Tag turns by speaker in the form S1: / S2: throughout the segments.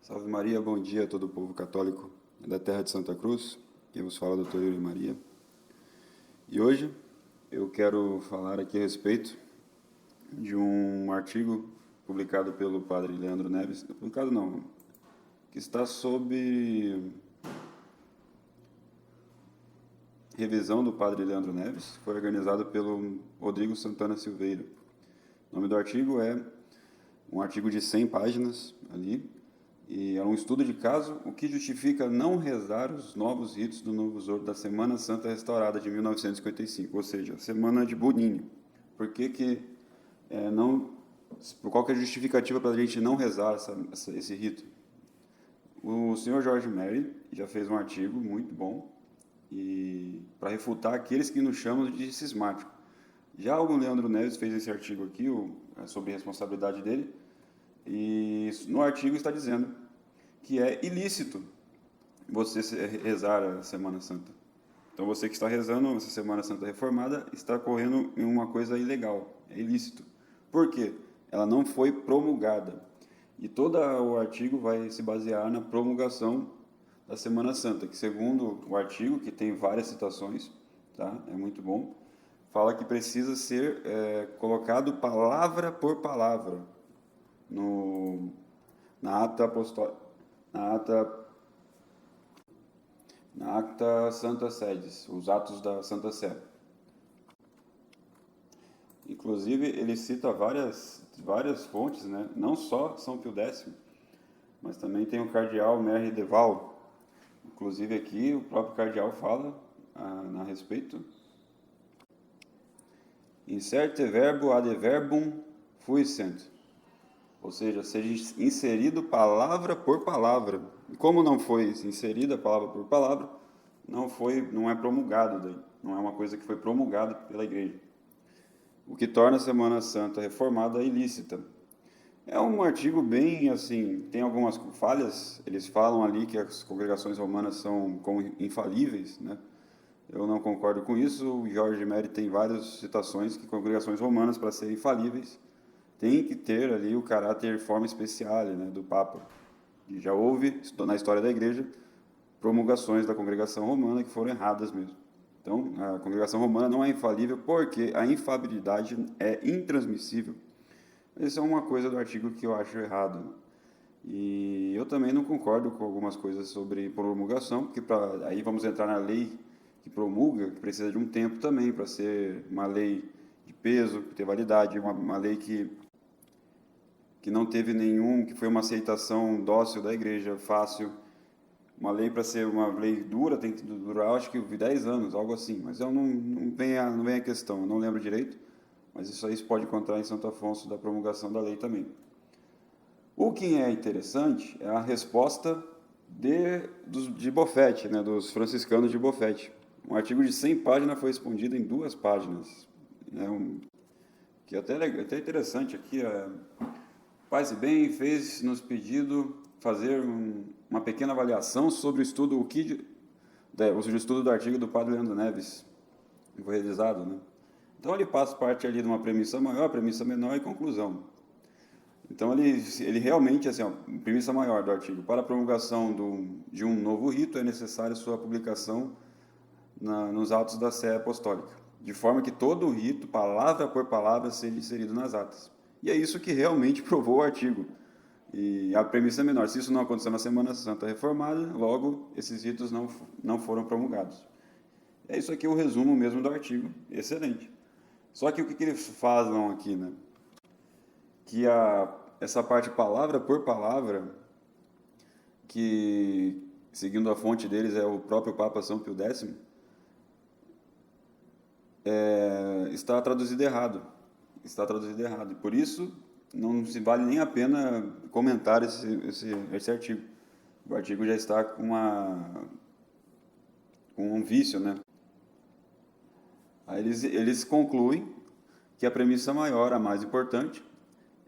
S1: Salve Maria, bom dia a todo o povo católico da terra de Santa Cruz. Quem vos fala, Dr. Yuri Maria. E hoje eu quero falar aqui a respeito de um artigo publicado pelo padre Leandro Neves. Publicado não, que está sob revisão do padre Leandro Neves. Foi organizado pelo Rodrigo Santana Silveira. O nome do artigo é um artigo de 100 páginas ali, e é um estudo de caso, o que justifica não rezar os novos ritos do Novo Zorro da Semana Santa Restaurada de 1955, ou seja, a Semana de Boninho. Por que qual que é a justificativa para a gente não rezar esse rito? O senhor George Mary já fez um artigo muito bom e para refutar aqueles que nos chamam de cismático. Já o Leandro Neves fez esse artigo aqui sobre a responsabilidade dele, e no artigo está dizendo que é ilícito você rezar a Semana Santa. Então você que está rezando essa Semana Santa reformada está correndo em uma coisa ilegal, é ilícito. Por quê? Ela não foi promulgada. E todo o artigo vai se basear na promulgação da Semana Santa, que segundo o artigo, que tem várias citações, tá? É muito bom, fala que precisa ser colocado palavra por palavra na ata apostólica, na acta Santa Sedes, os atos da Santa Sé. Inclusive, ele cita várias fontes, né? Não só São Pio X, mas também tem o cardeal Merry Deval. Inclusive aqui o próprio cardeal fala a respeito. Inserte verbo ad verbum fuissent. Ou seja, seja inserido palavra por palavra. E como não foi inserida palavra por palavra, não é promulgado daí. Não é uma coisa que foi promulgada pela igreja. O que torna a Semana Santa reformada ilícita. É um artigo bem assim, tem algumas falhas. Eles falam ali que as congregações romanas são como infalíveis, né? Eu não concordo com isso. O Jorge Mary tem várias citações que congregações romanas, para serem infalíveis, tem que ter ali o caráter forma especial, né, do Papa. E já houve, na história da Igreja, promulgações da congregação romana que foram erradas mesmo. Então, a congregação romana não é infalível porque a infalibilidade é intransmissível. Essa é uma coisa do artigo que eu acho errado. E eu também não concordo com algumas coisas sobre promulgação, porque aí vamos entrar na lei que promulga, que precisa de um tempo também para ser uma lei de peso, ter validade, uma lei que não teve que foi uma aceitação dócil da igreja, fácil. Uma lei, para ser uma lei dura, tem que durar, acho que 10 anos, algo assim. Mas não vem a questão, eu não lembro direito. Mas isso aí se pode encontrar em Santo Afonso, da promulgação da lei também. O que é interessante é a resposta de Boffet, né, dos franciscanos de Boffet. Um artigo de 100 páginas foi respondido em 2 páginas. Que até interessante aqui. Paz e Bem fez nos pedido fazer uma pequena avaliação sobre o estudo, o estudo do artigo do padre Leandro Neves, que foi realizado, né? Então ele passa parte ali de uma premissa maior, premissa menor e conclusão. Então ele realmente, assim, premissa maior do artigo: para a promulgação de um novo rito é necessária sua publicação nos atos da Sé Apostólica, de forma que todo o rito, palavra por palavra, seja inserido nas atas. E é isso que realmente provou o artigo. E a premissa é menor: se isso não aconteceu na Semana Santa Reformada, logo esses ritos não foram promulgados. É isso aqui o resumo mesmo do artigo, excelente. Só que o que eles falam aqui, né? Que essa parte palavra por palavra, que seguindo a fonte deles é o próprio Papa São Pio X, está traduzido errado. Está traduzido errado. E por isso não se vale nem a pena comentar esse artigo. O artigo já está com um vício, né? Aí eles concluem que a premissa maior, a mais importante,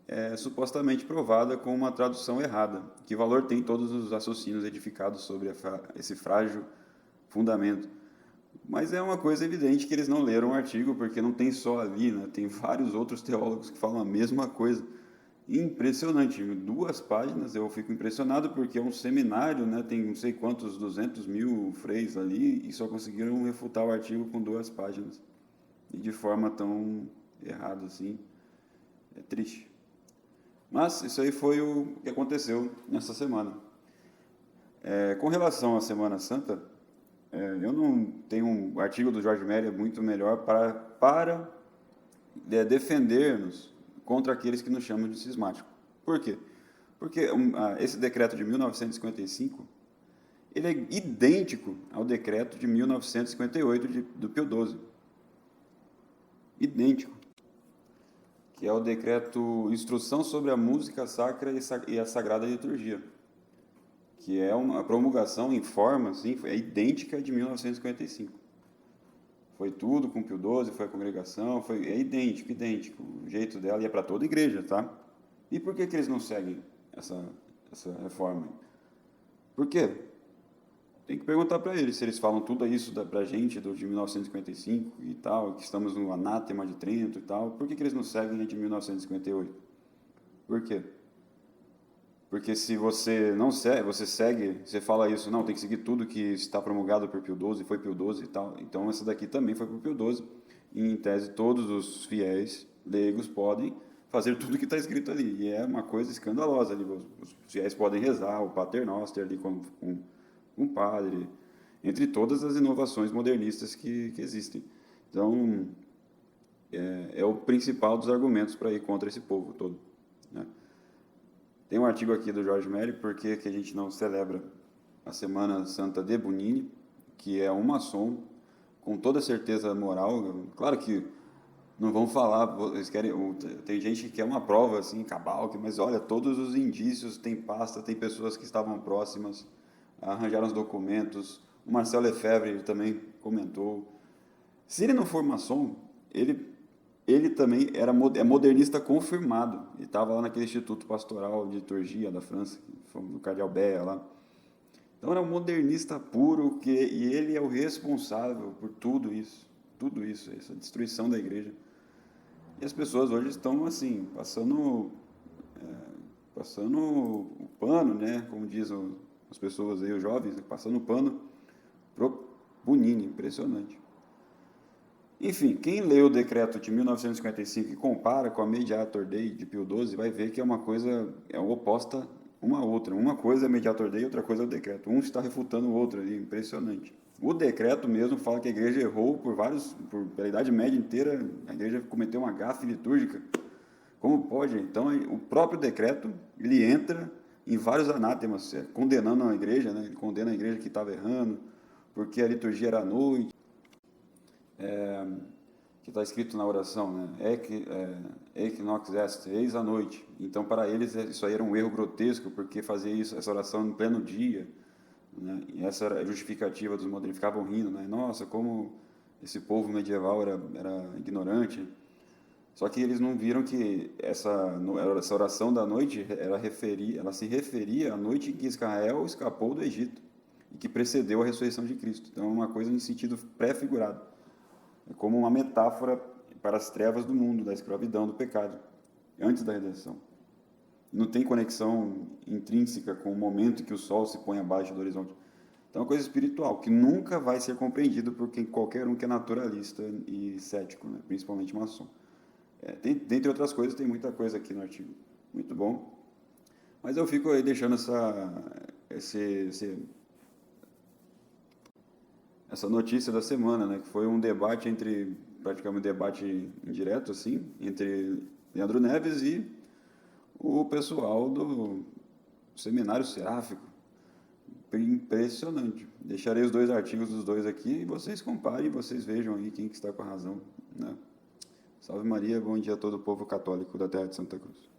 S1: é supostamente provada com uma tradução errada. Que valor tem todos os raciocínios edificados sobre esse frágil fundamento? Mas é uma coisa evidente que eles não leram o artigo, porque não tem só ali, né? Tem vários outros teólogos que falam a mesma coisa. Impressionante, 2 páginas, eu fico impressionado porque é um seminário, né, tem não sei quantos, 200 mil freis ali, e só conseguiram refutar o artigo com 2 páginas, e de forma tão errada assim, é triste. Mas isso aí foi o que aconteceu nessa semana. Com relação à Semana Santa, eu não tenho um artigo do Jorge Méria muito melhor para defender-nos contra aqueles que nos chamam de cismáticos. Por quê? Porque esse decreto de 1955 ele é idêntico ao decreto de 1958 do Pio XII. Idêntico. Que é o decreto Instrução sobre a Música Sacra e a Sagrada Liturgia. Que é uma promulgação em forma, assim, é idêntica de 1955. Foi tudo com Pio XII, foi a congregação, é idêntico, idêntico. O jeito dela ia para toda a igreja, tá? E por que eles não seguem essa reforma? Por quê? Tem que perguntar para eles se eles falam tudo isso para a gente, do de 1955 e tal, que estamos no anátema de Trento e tal. Por que eles não seguem a de 1958? Por quê? Porque se você não segue, você fala isso, não, tem que seguir tudo que está promulgado por Pio XII, foi Pio XII e tal. Então essa daqui também foi por Pio XII. E em tese todos os fiéis leigos podem fazer tudo que está escrito ali. E é uma coisa escandalosa ali. Os fiéis podem rezar o Pater Noster ali com um padre, entre todas as inovações modernistas que existem. Então é o principal dos argumentos para ir contra esse povo todo, né? Tem um artigo aqui do Jorge Méry, por que a gente não celebra a Semana Santa de Bonini, que é um maçom, com toda certeza moral. Claro que não vão falar, eles querem, tem gente que quer uma prova assim, cabal, mas olha, todos os indícios, tem pasta, tem pessoas que estavam próximas, arranjaram os documentos, o Marcel Lefebvre também comentou. Se ele não for maçom, ele também é modernista confirmado. Ele estava lá naquele Instituto Pastoral de Liturgia da França, do Cardeal Béa lá. Então era um modernista puro, e ele é o responsável por tudo isso, essa destruição da igreja. E as pessoas hoje estão assim, passando o pano, né? Como dizem as pessoas aí, os jovens, passando o pano pro Bonini, impressionante. Enfim, quem lê o decreto de 1955 e compara com a Mediator Dei de Pio XII, vai ver que é uma coisa oposta uma à outra. Uma coisa é a Mediator Dei, outra coisa é o decreto. Um está refutando o outro ali, impressionante. O decreto mesmo fala que a igreja errou pela Idade Média inteira, a igreja cometeu uma gafe litúrgica. Como pode? Então, o próprio decreto, ele entra em vários anátemas, condenando a igreja, né? Ele condena a igreja que estava errando, porque a liturgia era à noite, que está escrito na oração, né? Ec nox est, eis a noite. Então, para eles, isso aí era um erro grotesco, porque fazia essa oração em pleno dia, né? E essa era a justificativa dos modernos, ficavam rindo, né? Nossa, como esse povo medieval era ignorante. Só que eles não viram que essa oração da noite, ela se referia à noite em que Israel escapou do Egito, e que precedeu a ressurreição de Cristo. Então, é uma coisa em sentido pré-figurado. É como uma metáfora para as trevas do mundo, da escravidão, do pecado, antes da redenção. Não tem conexão intrínseca com o momento em que o sol se põe abaixo do horizonte. Então é uma coisa espiritual, que nunca vai ser compreendido por qualquer um que é naturalista e cético, né? Principalmente maçom. Dentre outras coisas, tem muita coisa aqui no artigo. Muito bom. Mas eu fico aí deixando essa notícia da semana, né, que foi um debate praticamente um debate indireto, assim, entre Leandro Neves e o pessoal do Seminário Seráfico. Impressionante. Deixarei os 2 artigos dos 2 aqui e vocês comparem, vocês vejam aí quem que está com a razão, né? Salve Maria, bom dia a todo o povo católico da terra de Santa Cruz.